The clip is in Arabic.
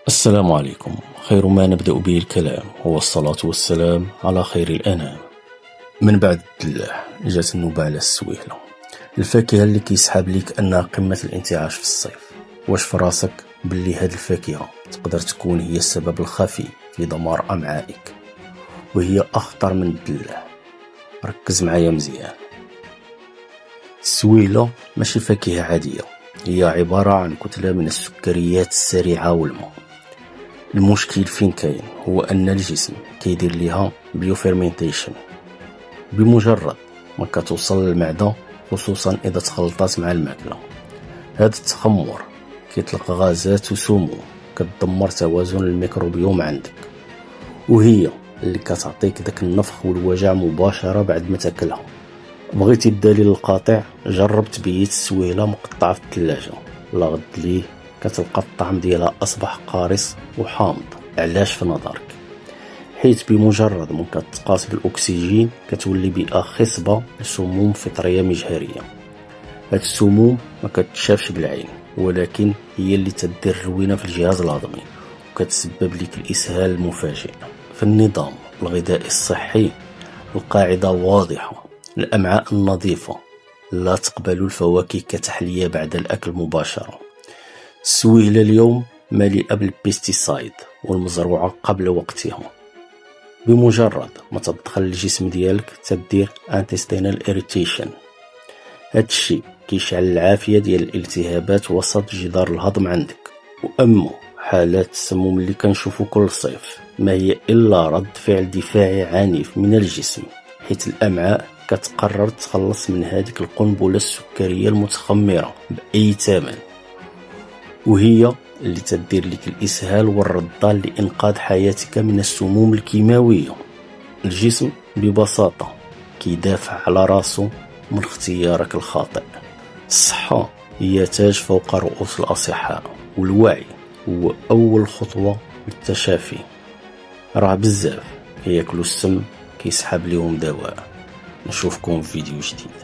السلام عليكم. خير ما نبدأ به الكلام هو الصلاة والسلام على خير الأنام. من بعد الدلاح جات النوبة على السويلة، الفاكهة اللي كيسحاب ليك أنها قمة الانتعاش في الصيف. واش في راسك باللي هاد الفاكهة تقدر تكون هي السبب الخفي في دمار أمعائك، وهي أخطر من الدلاح؟ ركز معايا مزيان. السويلة ماشي فاكهة عادية، هي عبارة عن كتلة من السكريات السريعة والماء. المشكل فين كاين هو ان الجسم كيدير ليها بيوفيرمنتيشن بمجرد ما كتوصل للمعده، خصوصا اذا تخلطات مع الماكله. هذا التخمر كيطلق غازات وسموم كتدمر توازن الميكروبيوم عندك، وهي اللي كتعطيك داك النفخ والوجع مباشره بعد ما تاكلها. بغيتي الدليل القاطع؟ جرب تبيت السويله مقطعه في الثلاجه، لا غد ليه كتلقى الطعم ديالها اصبح قارص وحامض. علاش في نظرك؟ حيت بمجرد ما كتقاس بالاكسجين كتولي بيئه خصبه لسموم فطريه مجهريه. هاد السموم ما كتشافش بالعين، ولكن هي اللي تدير الروينه في الجهاز الهضمي وكتسبب لك الاسهال المفاجئ. في النظام الغذائي الصحي القاعده واضحه: الامعاء النظيفه لا تقبل الفواكه كتحليه بعد الاكل مباشره. السويلة اليوم مليئة بالبيستيسايد والمزروعة قبل وقتها. بمجرد ما تدخل الجسم ديالك تدير intestinal irritation. هاد الشي كيشعل العافية ديال الالتهابات وسط جدار الهضم عندك. وأما حالات السموم اللي كنشوفو كل صيف ما هي إلا رد فعل دفاعي عنيف من الجسم، حيث الأمعاء كتقرر تخلص من هذيك القنبلة السكرية المتخمرة بأي ثمن، وهي اللي تدير لك الإسهال والرضا لإنقاذ حياتك من السموم الكيماوية. الجسم ببساطة كيدافع على راسه من اختيارك الخاطئ. الصحة هي تاج فوق رؤوس الأصحاء، والوعي هو أول خطوة للتشافي. راه بزاف كياكلوا السم كيسحب ليهم دواء. نشوفكم في فيديو جديد.